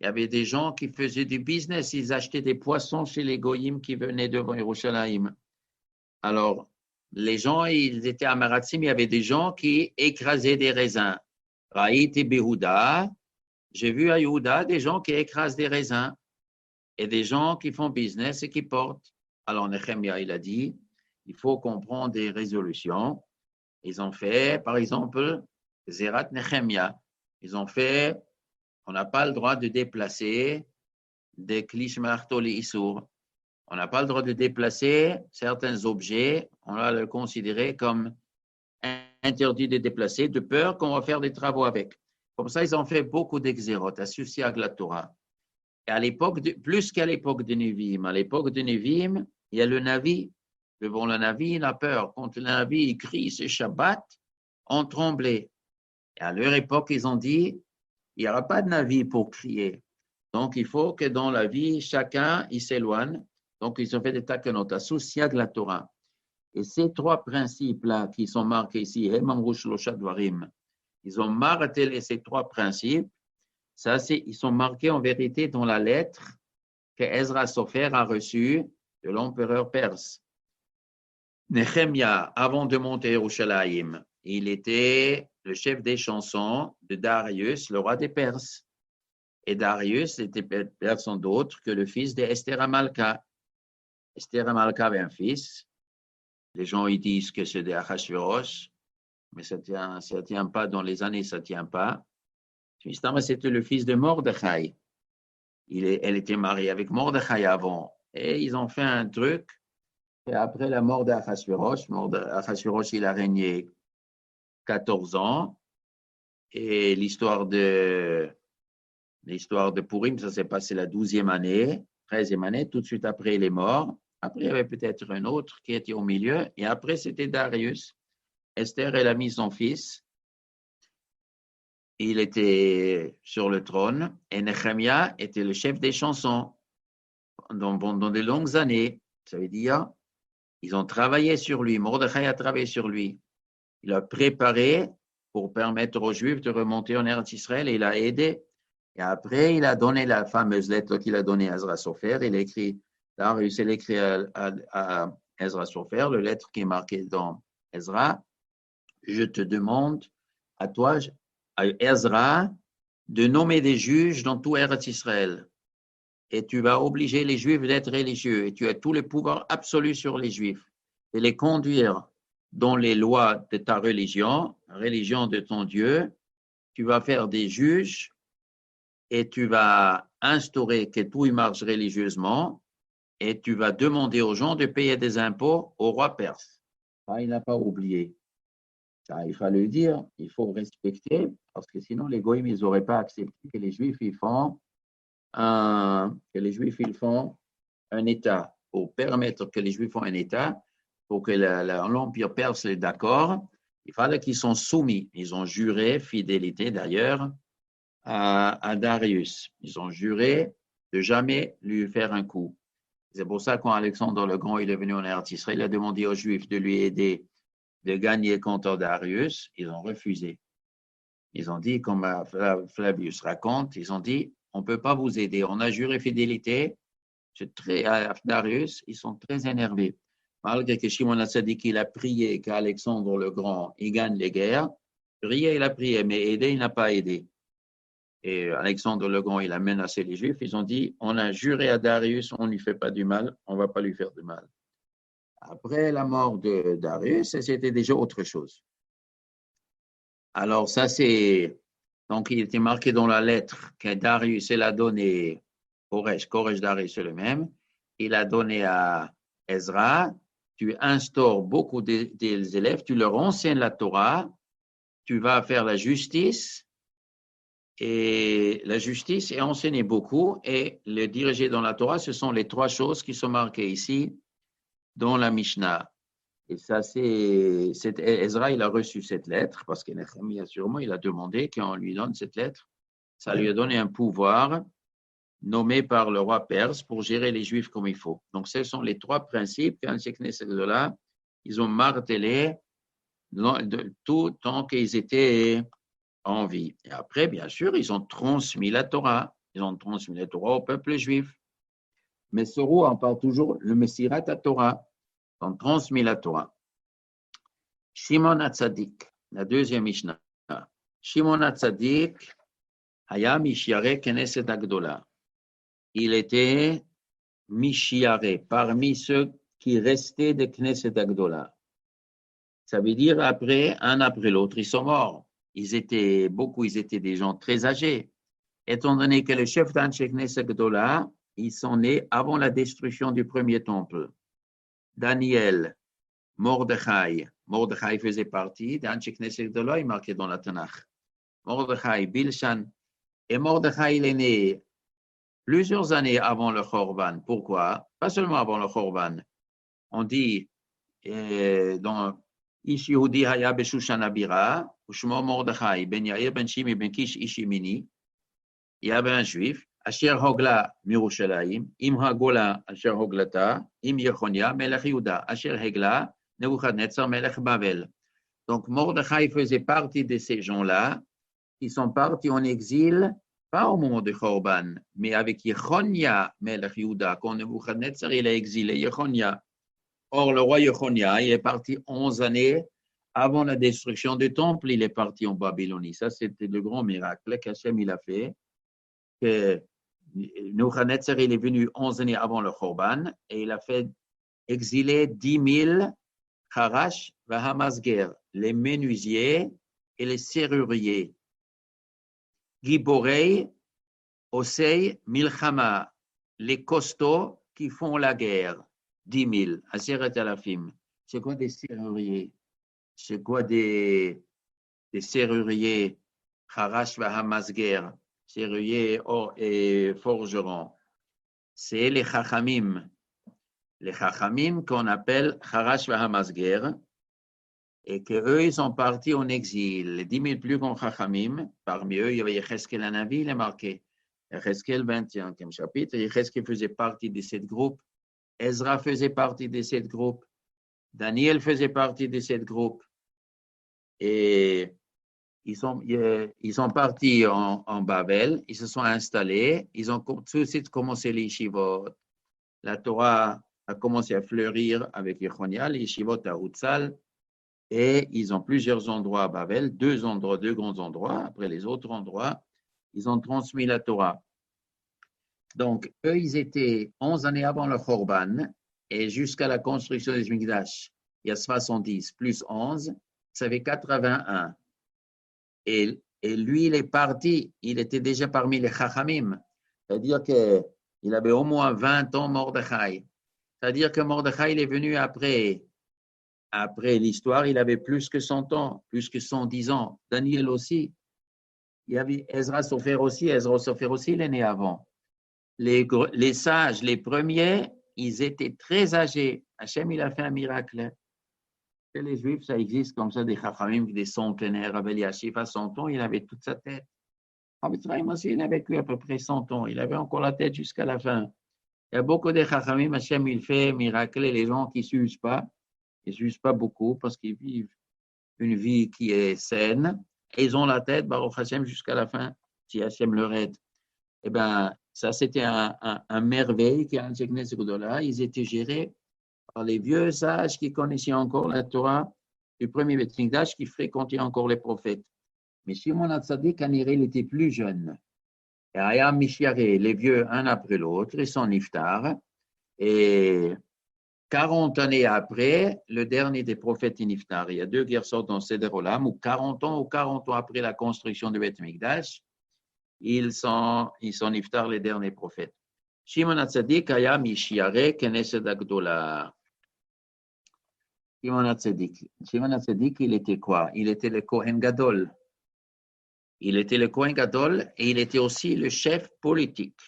Il y avait des gens qui faisaient du business, ils achetaient des poissons chez les goyim qui venaient devant Yerushalayim. Alors, les gens, ils étaient à Maratzim, il y avait des gens qui écrasaient des raisins. Raït et Behouda, j'ai vu à Yehuda des gens qui écrasent des raisins et des gens qui font business et qui portent. Alors, Nehemia, il a dit, il faut qu'on prenne des résolutions. Ils ont fait, par exemple, Zerat Nehemia. Ils ont fait, on n'a pas le droit de déplacer des klishmartoli issour. On n'a pas le droit de déplacer certains objets, on va le considérer comme interdit de déplacer, de peur qu'on va faire des travaux avec. Comme ça, ils ont fait beaucoup d'exérotes, associés à la Torah. Et à l'époque, plus qu'à l'époque de Nevim, à l'époque de Nevim, il y a le Navi. Devant le Navi, il a peur. Quand le Navi il crie, c'est Shabbat, on tremblait. Et à leur époque, ils ont dit, il n'y aura pas de Navi pour crier. Donc, il faut que dans la vie, chacun, il s'éloigne. Donc, ils ont fait des takanot, associés à la Torah. Et ces trois principes-là qui sont marqués ici, ils ont martelé ces trois principes. Ça, ils sont marqués en vérité dans la lettre que Ezra Sofer a reçue de l'empereur perse. Nehemia, avant de monter à Yerushalayim, il était le chef des chansons de Darius, le roi des Perses. Et Darius n'était personne d'autre que le fils d'Esther Amalka. Esther Amalka avait un fils. Les gens ils disent que c'est de Achashverosh, mais ça tient pas dans les années, ça tient pas. C'était le fils de Mordechai. Elle était mariée avec Mordechai avant. Et ils ont fait un truc. Et après la mort d'Achashverosh, Achashverosh, il a régné 14 ans. Et l'histoire de Purim, ça s'est passé la 12e année, 13e année. Tout de suite après, il est mort. Après, il y avait peut-être un autre qui était au milieu. Et après, c'était Darius. Esther, elle a mis son fils. Il était sur le trône. Et Nehemia était le chef des chansons pendant de longues années. Ça veut dire, ils ont travaillé sur lui. Mordechai a travaillé sur lui. Il a préparé pour permettre aux Juifs de remonter en Eretz Israël et il a aidé. Et après, il a donné la fameuse lettre qu'il a donnée à Ezra Sofer. Il a écrit, Darius, il a écrit à Ezra Sofer, la lettre qui est marquée dans Ezra. Je te demande à toi, à Ezra, de nommer des juges dans tout Eretz Israël. Et tu vas obliger les Juifs d'être religieux. Et tu as tout le pouvoir absolu sur les Juifs. Et les conduire dans les lois de ta religion, religion de ton Dieu. Tu vas faire des juges et tu vas instaurer que tout y marche religieusement et tu vas demander aux gens de payer des impôts au roi perse. Ça, il n'a pas oublié. Ça, il fallait le dire, il faut respecter, parce que sinon les goïms, ils n'auraient pas accepté que les Juifs, ils font un État, pour permettre que les Juifs font un État, pour que l'Empire perse est d'accord, il fallait qu'ils soient soumis. Ils ont juré fidélité d'ailleurs à Darius. Ils ont juré de jamais lui faire un coup. C'est pour ça quand Alexandre le Grand il est venu en Eretz Israël, il a demandé aux Juifs de lui aider de gagner contre Darius. Ils ont refusé. Ils ont dit, comme Flavius raconte, ils ont dit, on ne peut pas vous aider. On a juré fidélité. À Darius, ils sont très énervés. Malgré que Shimon HaTzadik, il a prié qu'Alexandre le Grand, il gagne les guerres. Prier, il a prié, mais aider, il n'a pas aidé. Et Alexandre le Grand, il a menacé les Juifs. Ils ont dit, on a juré à Darius, on ne lui fait pas du mal, on ne va pas lui faire du mal. Après la mort de Darius, c'était déjà autre chose. Alors ça, c'est... Donc, il était marqué dans la lettre que Darius, il a donné, Koresh Darius, c'est le même, il a donné à Ezra, tu instaures beaucoup des élèves, tu leur enseignes la Torah, tu vas faire la justice, et la justice est enseignée beaucoup, et les dirigés dans la Torah, ce sont les trois choses qui sont marquées ici dans la Mishnah. Et ça, Ezra, il a reçu cette lettre, parce que Nehemia, sûrement, il a demandé qu'on lui donne cette lettre. Ça lui a donné un pouvoir nommé par le roi perse pour gérer les Juifs comme il faut. Donc, ce sont les trois principes qu'Ancien Knesset de là, ils ont martelé tout tant qu'ils étaient en vie. Et après, bien sûr, ils ont transmis la Torah. Ils ont transmis la Torah au peuple juif. Mais Soro en parle toujours, le Messirat à Torah. Ils ont transmis la Torah. Shimon HaTzadik, la deuxième Mishnah. Shimon HaTzadik, Haya Mishiare Knesset Agdola. Il était Mishiare, parmi ceux qui restaient de Knesset Agdola. Ça veut dire un après l'autre, ils sont morts. Ils étaient des gens très âgés. Étant donné que le chef d'Anchet Knesset Agdola, ils sont nés avant la destruction du premier temple. Daniel, Mordechai faisait partie d'Anchet Knesset Agdola, il est marqué dans la Tanakh. Mordechai, Bilshan, et Mordechai, il est né plusieurs années avant le Chorban. Pourquoi? Pas seulement avant le Chorban. On dit dans Ish Yehudi Haya Beshushan Abira, Ushmo Mordechai, Ben Yair, Ben Shimi, Ben Kish, Ishimini. Il y avait un juif, Asher Hogla Mirushalayim, Imha Gola, Asher Hoglata, Im Yechonia, Melech Yehuda, Asher Hegla, Nebuchadnezzar, Melech Babel. Donc Mordechai faisait partie de ces gens-là qui sont partis en exil, pas au moment de Chorban, mais avec Yechonia, Melech Yehuda, quand Nebuchadnezzar il a exilé Yechonia. Or, le roi Yechonia, il est parti 11 années avant la destruction du temple, il est parti en Babylonie. Ça, c'était le grand miracle qu'Hachem il a fait. Que Nebuchadnezzar, il est venu 11 années avant le Chorban et il a fait exiler 10 000 Harash Vahamasger, les menuisiers et les serruriers. Giborei, Osei, Milchama, les costauds qui font la guerre. 10 000, Aseret Alafim. C'est quoi des serruriers? C'est quoi des serruriers? Harash Vahamasger, serruriers et forgerons. C'est les Chachamim. Les Chachamim qu'on appelle Harash Vahamasger et qu'eux, ils sont partis en exil. Les 10 000 plus grands Chachamim, parmi eux, il y avait Yecheskel Hanavi, il est marqué. Yecheskel 21e chapitre. Yecheskel faisait partie de ce groupe. Ezra faisait partie de ce groupe. Daniel faisait partie de ce groupe. Et ils sont partis en Babel, ils se sont installés, ils ont tout de suite commencé les yeshivot. La Torah a commencé à fleurir avec Yechonia, les yeshivot à Utsal, et ils ont plusieurs endroits à Babel, deux grands endroits. Après les autres endroits, ils ont transmis la Torah. Donc, eux, ils étaient 11 années avant le Khorban, et jusqu'à la construction des Mikdash, il y a 70 plus 11, ça fait 81. Et lui, il est parti, il était déjà parmi les Chachamim. C'est-à-dire qu'il avait au moins 20 ans, Mordechai. C'est-à-dire que Mordechai, il est venu après l'histoire, il avait plus que 100 ans, plus que 110 ans. Daniel aussi. Il y avait Ezra Sofer aussi, il est né avant. Les sages, les premiers, ils étaient très âgés. Hachem, il a fait un miracle. Chez les Juifs, ça existe comme ça, des chachamim, des centenaires. Rabbi Yashif, à 100 ans, il avait toute sa tête. Rabbi Tzraïm aussi, il a vécu à peu près 100 ans. Il avait encore la tête jusqu'à la fin. Il y a beaucoup de chachamim, Hachem, il fait miracler les gens qui ne s'usent pas. Ils ne s'usent pas beaucoup parce qu'ils vivent une vie qui est saine. Et ils ont la tête, Baruch Hachem, jusqu'à la fin, si Hachem leur aide. Eh bien, ça, c'était un merveille qui a un Knesset Gedolah. Ils étaient gérés par les vieux sages qui connaissaient encore la Torah du premier Beth Mikdash, qui fréquentaient encore les prophètes. Mais Shimon HaTzadik, il était plus jeune. Et Hayam Mishiaré, les vieux, un après l'autre, ils sont niftar. Et 40 années après, le dernier des prophètes est niftar. Il y a deux guerres dans Seder Olam, où 40 ans après la construction du Beth Mikdash, ils sont niftar, les derniers prophètes. Shimon HaTzadik, Hayam Mishiaré, Knesset Agdola. Shimon HaTzadik, il était quoi? Il était le Kohen Gadol. Il était le Kohen Gadol et il était aussi le chef politique.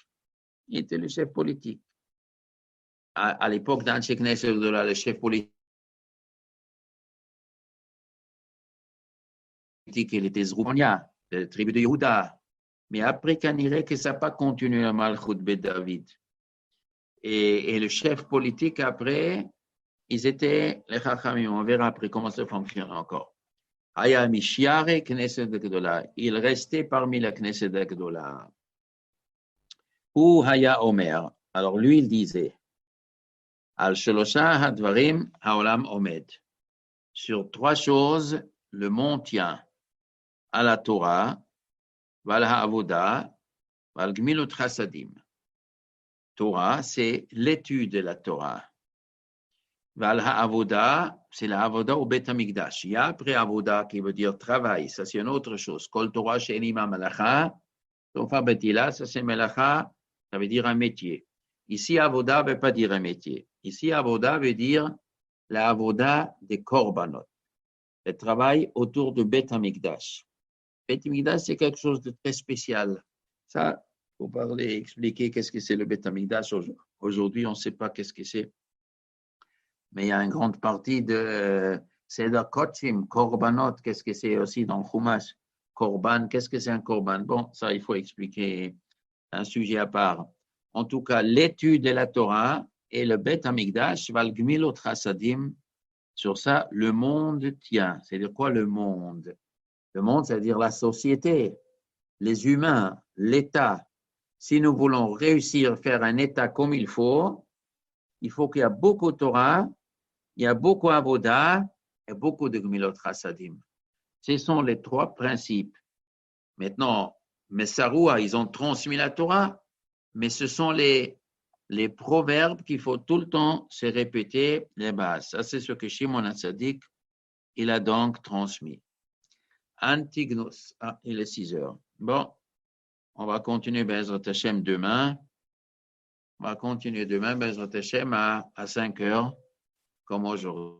Il était le chef politique. À l'époque d'Anshek Knesset Gedolah, le chef politique, il était Zrouania, de la tribu de Yehuda. Mais après, Kaniré, que ça n'a pas continué la Malchut Bet David. Et le chef politique, après, ils étaient les Chachamim. On verra après comment ça fonctionne encore. Haya Mishiare Knesset Gedolah. Il restait parmi la Knesset Gedolah. Ou Haya Omer. Alors lui, il disait, Al Shelosha Hadvarim Haolam Omed. Sur trois choses, le monde tient. À la Torah, Val Ha'avoda, Val Gmilut Chasadim. Torah, c'est l'étude de la Torah. Val Ha'avoda, c'est la Avoda au Bet HaMikdash. Il y a après Avoda qui veut dire travail, ça c'est une autre chose. Kol Torah she'enima malacha, Tofa Betila, ça c'est malacha, ça veut dire un métier. Ici, Avoda ne veut pas dire un métier. Ici, Avoda veut dire la Avoda des Korbanot, le travail autour du Bet HaMikdash. Bet HaMikdash, c'est quelque chose de très spécial. Ça, il faut expliquer qu'est-ce que c'est le Bet HaMikdash. Aujourd'hui, on ne sait pas qu'est-ce que c'est. Mais il y a une grande partie de Seder Kochim, Korbanot, qu'est-ce que c'est aussi dans Chumash. Korban, qu'est-ce que c'est un Korban? Bon, ça, il faut expliquer, un sujet à part. En tout cas, l'étude de la Torah et le Bet HaMikdash, Val Gmilot Chasadim, sur ça, le monde tient. C'est-à-dire quoi le monde? Le monde, c'est-à-dire la société, les humains, l'État. Si nous voulons réussir à faire un État comme il faut qu'il y ait beaucoup de Torah, il y a beaucoup d'Avoda et beaucoup de Gmilot Chasadim. Ce sont les trois principes. Maintenant, Messaroua, ils ont transmis la Torah, mais ce sont les proverbes qu'il faut tout le temps se répéter les bases. Ça, c'est ce que Shimon HaTzadik, il a donc transmis. Antignos. Ah, il est 6 heures. Bon, on va continuer Bezrat Hashem demain. On va continuer demain Bezrat Hashem à 5 heures, comme aujourd'hui.